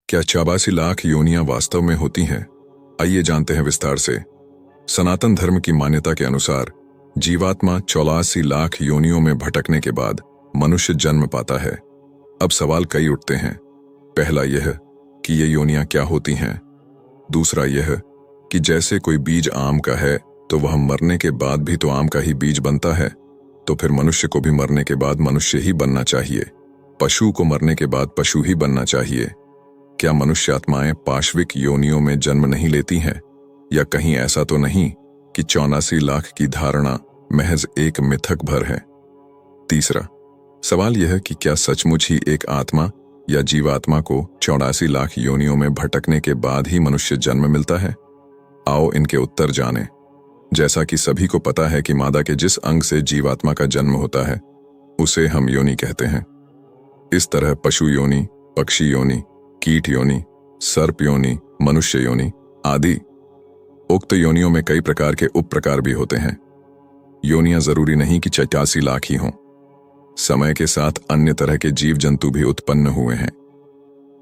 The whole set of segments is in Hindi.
क्या 84 लाख योनियां वास्तव में होती हैं? आइए जानते हैं विस्तार से। सनातन धर्म की मान्यता के अनुसार जीवात्मा 84 लाख योनियों में भटकने के बाद मनुष्य जन्म पाता है। अब सवाल कई उठते हैं। पहला यह कि ये योनियां क्या होती हैं। दूसरा यह कि जैसे कोई बीज आम का है तो वह मरने के बाद भी तो आम का ही बीज बनता है, तो फिर मनुष्य को भी मरने के बाद मनुष्य ही बनना चाहिए। पशु को मरने के बाद पशु ही बनना चाहिए। क्या मनुष्य आत्माएं पाशविक योनियों में जन्म नहीं लेती हैं? या कहीं ऐसा तो नहीं कि 84 लाख की धारणा महज एक मिथक भर है? तीसरा सवाल यह कि क्या सचमुच ही एक आत्मा या जीवात्मा को 84 लाख योनियों में भटकने के बाद ही मनुष्य जन्म मिलता है? आओ इनके उत्तर जानें। जैसा कि सभी को पता है कि मादा के जिस अंग से जीवात्मा का जन्म होता है उसे हम योनि कहते हैं। इस तरह पशु योनि, पक्षी योनि, कीट योनि, सर्प योनि, मनुष्य योनि आदि। उक्त योनियों में कई प्रकार के उप प्रकार भी होते हैं। योनियां जरूरी नहीं कि 84 लाख ही हों। समय के साथ अन्य तरह के जीव जंतु भी उत्पन्न हुए हैं।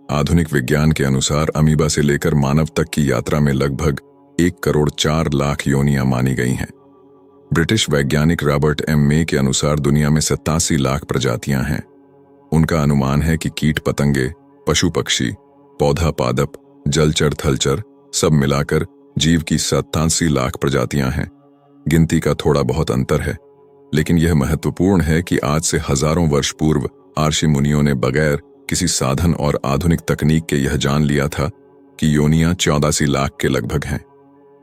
आधुनिक विज्ञान के अनुसार अमीबा से लेकर मानव तक की यात्रा में लगभग 1 करोड़ 4 लाख योनियां मानी गई हैं। ब्रिटिश वैज्ञानिक रॉबर्ट एम मे के अनुसार दुनिया में 87 लाख प्रजातियां हैं। उनका अनुमान है कि कीट पतंगे, पशु पक्षी, पौधा पादप, जलचर थलचर सब मिलाकर जीव की 87 लाख प्रजातियां हैं। गिनती का थोड़ा बहुत अंतर है, लेकिन यह महत्वपूर्ण है कि आज से हजारों वर्ष पूर्व आर्षि मुनियों ने बगैर किसी साधन और आधुनिक तकनीक के यह जान लिया था कि योनियां 84 लाख के लगभग हैं।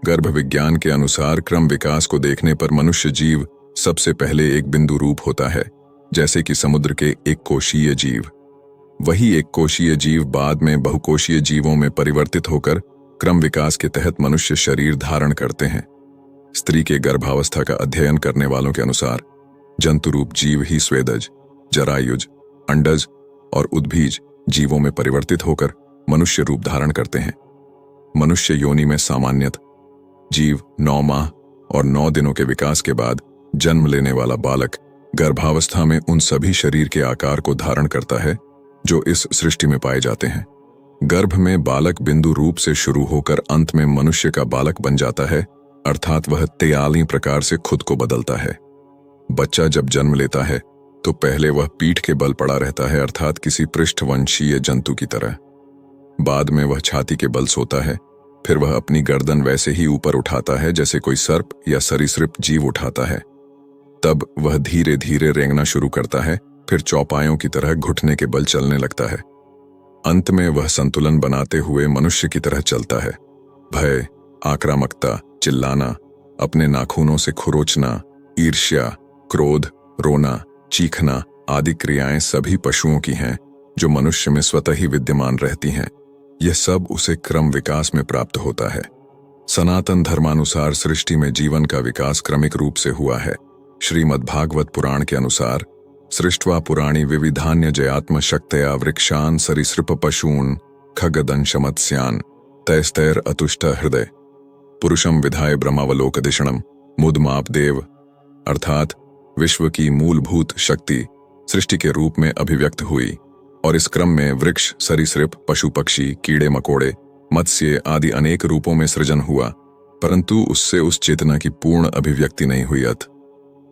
गर्भ विज्ञान के अनुसार क्रम विकास को देखने पर मनुष्य जीव सबसे पहले एक बिंदु रूप होता है, जैसे कि समुद्र के एक कोशीय जीव। वही एक कोशीय जीव बाद में बहुकोशीय जीवों में परिवर्तित होकर क्रम विकास के तहत मनुष्य शरीर धारण करते हैं। स्त्री के गर्भावस्था का अध्ययन करने वालों के अनुसार जंतुरूप जीव ही स्वेदज, जरायुज, अंडज और उद्भिज जीवों में परिवर्तित होकर मनुष्य रूप धारण करते हैं। मनुष्य योनि में सामान्यतः जीव 9 माह और 9 दिनों के विकास के बाद जन्म लेने वाला बालक गर्भावस्था में उन सभी शरीर के आकार को धारण करता है जो इस सृष्टि में पाए जाते हैं। गर्भ में बालक बिंदु रूप से शुरू होकर अंत में मनुष्य का बालक बन जाता है, अर्थात वह 43 प्रकार से खुद को बदलता है। बच्चा जब जन्म लेता है तो पहले वह पीठ के बल पड़ा रहता है, अर्थात किसी पृष्ठवंशीय जंतु की तरह। बाद में वह छाती के बल सोता है, फिर वह अपनी गर्दन वैसे ही ऊपर उठाता है जैसे कोई सर्प या सरीसृप जीव उठाता है। तब वह धीरे धीरे रेंगना शुरू करता है, फिर चौपायों की तरह घुटने के बल चलने लगता है। अंत में वह संतुलन बनाते हुए मनुष्य की तरह चलता है। भय, आक्रामकता, चिल्लाना, अपने नाखूनों से खुरोचना, ईर्ष्या, क्रोध, रोना, चीखना आदि क्रियाएं सभी पशुओं की हैं जो मनुष्य में स्वतः ही विद्यमान रहती हैं। यह सब उसे क्रम विकास में प्राप्त होता है। सनातन धर्मानुसार सृष्टि में जीवन का विकास क्रमिक रूप से हुआ है। श्रीमद्भागवत पुराण के अनुसार सृष्ट्वा पुराणी विविधान्य जयात्म शक्तया वृक्षान सरीसृप पशून खगदंशमत्स्यान तैस्तैर अतुष्ट हृदय पुरुषम विधाय ब्रह्मावलोकदिशणम मुदमाप देव, अर्थात विश्व की मूलभूत शक्ति सृष्टि के रूप में अभिव्यक्त हुई और इस क्रम में वृक्ष, सरीसृप, पशु पक्षी, कीड़े मकोड़े, मत्स्य आदि अनेक रूपों में सृजन हुआ, परंतु उससे उस चेतना की पूर्ण अभिव्यक्ति नहीं हुई।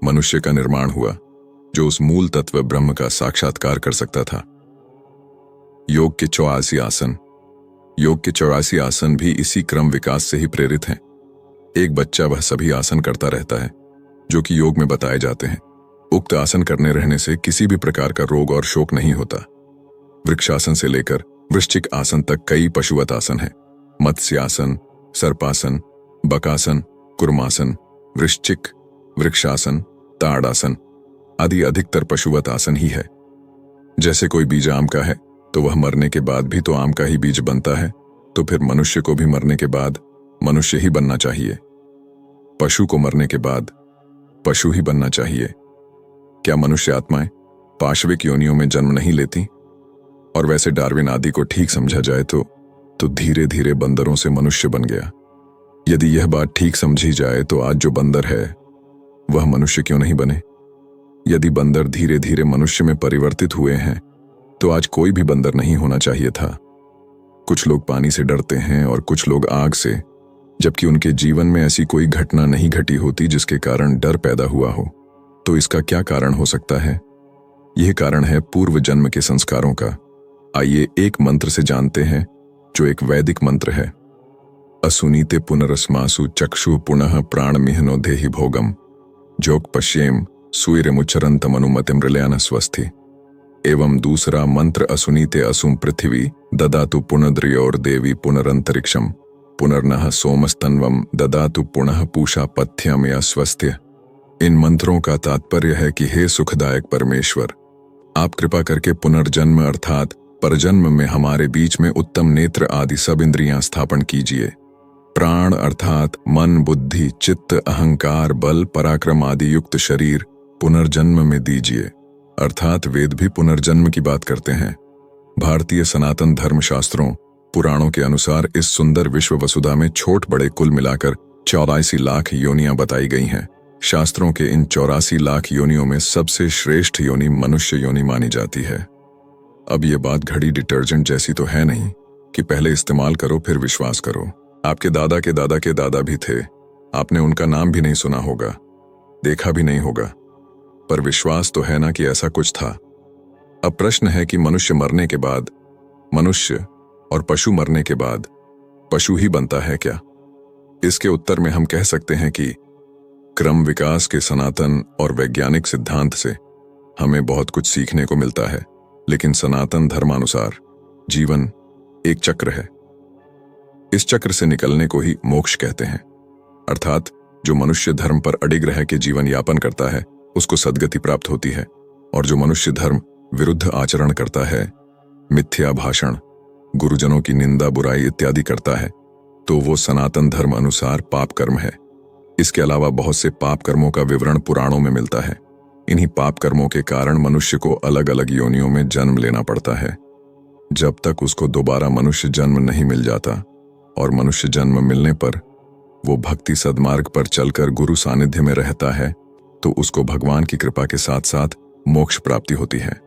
मनुष्य का निर्माण हुआ जो उस मूल तत्व ब्रह्म का साक्षात्कार कर सकता था। योग के 84 आसन। योग के 84 आसन भी इसी क्रम विकास से ही प्रेरित हैं। एक बच्चा वह सभी आसन करता रहता है जो कि योग में बताए जाते हैं। उक्त आसन करने रहने से किसी भी प्रकार का रोग और शोक नहीं होता। वृक्षासन से लेकर वृश्चिक आसन तक कई पशुवत आसन हैं। मत्स्यासन, सर्पासन, बकासन, कुर्मासन, वृश्चिक, वृक्षासन, ताड़ासन आदि अधिकतर पशुवत आसन ही है। जैसे कोई बीज आम का है तो वह मरने के बाद भी तो आम का ही बीज बनता है, तो फिर मनुष्य को भी मरने के बाद मनुष्य ही बनना चाहिए। पशु को मरने के बाद पशु ही बनना चाहिए। क्या मनुष्य आत्माएं पाशविक योनियों में जन्म नहीं लेती? और वैसे डार्विन आदि को ठीक समझा जाए तो धीरे धीरे बंदरों से मनुष्य बन गया। यदि यह बात ठीक समझी जाए तो आज जो बंदर है वह मनुष्य क्यों नहीं बने? यदि बंदर धीरे धीरे मनुष्य में परिवर्तित हुए हैं तो आज कोई भी बंदर नहीं होना चाहिए था। कुछ लोग पानी से डरते हैं और कुछ लोग आग से, जबकि उनके जीवन में ऐसी कोई घटना नहीं घटी होती जिसके कारण डर पैदा हुआ हो। तो इसका क्या कारण हो सकता है? यह कारण है पूर्व जन्म के संस्कारों का। आइए एक मंत्र से जानते हैं, जो एक वैदिक मंत्र है। असुनीते पुनरस्मासु चक्षु पुनः प्राण मिहनो देहि भोगम जोग पश्येम सूर्यमुच्चरंतम अनुमतिम हृलयान स्वस्थि। एवं दूसरा मंत्र असुनीते असुम पृथ्वी ददातु पुनर्द्रियोर देवी पुनरंतरिक्षम पुनर्नः सोमस्तन्वम ददातु पुनः पूषा पथ्यम या स्वस्थ्य। इन मंत्रों का तात्पर्य है कि हे सुखदायक परमेश्वर, आप कृपा करके पुनर्जन्म अर्थात परजन्म में हमारे बीच में उत्तम नेत्र आदि सब इंद्रियां स्थापन कीजिए। प्राण अर्थात मन, बुद्धि, चित्त, अहंकार, बल, पराक्रम आदि युक्त शरीर पुनर्जन्म में दीजिए। अर्थात वेद भी पुनर्जन्म की बात करते हैं। भारतीय सनातन धर्म शास्त्रों पुराणों के अनुसार इस सुंदर विश्व वसुधा में छोट बड़े कुल मिलाकर 84 लाख योनियां बताई गई हैं। शास्त्रों के इन 84 लाख योनियों में सबसे श्रेष्ठ योनि मनुष्य योनि मानी जाती है। अब ये बात घड़ी डिटर्जेंट जैसी तो है नहीं कि पहले इस्तेमाल करो फिर विश्वास करो। आपके दादा के दादा के दादा भी थे, आपने उनका नाम भी नहीं सुना होगा, देखा भी नहीं होगा, पर विश्वास तो है ना कि ऐसा कुछ था। अब प्रश्न है कि मनुष्य मरने के बाद मनुष्य और पशु मरने के बाद पशु ही बनता है क्या? इसके उत्तर में हम कह सकते हैं कि क्रम विकास के सनातन और वैज्ञानिक सिद्धांत से हमें बहुत कुछ सीखने को मिलता है, लेकिन सनातन धर्मानुसार जीवन एक चक्र है। इस चक्र से निकलने को ही मोक्ष कहते हैं। अर्थात जो मनुष्य धर्म पर अडिग रह के जीवन यापन करता है उसको सद्गति प्राप्त होती है, और जो मनुष्य धर्म विरुद्ध आचरण करता है, मिथ्या भाषण, गुरुजनों की निंदा बुराई इत्यादि करता है, तो वो सनातन धर्म अनुसार पाप कर्म है। इसके अलावा बहुत से पाप कर्मों का विवरण पुराणों में मिलता है। इन्हीं पाप कर्मों के कारण मनुष्य को अलग अलग योनियों में जन्म लेना पड़ता है, जब तक उसको दोबारा मनुष्य जन्म नहीं मिल जाता। और मनुष्य जन्म मिलने पर वो भक्ति सद्मार्ग पर चलकर गुरु सानिध्य में रहता है, तो उसको भगवान की कृपा के साथ साथ मोक्ष प्राप्ति होती है।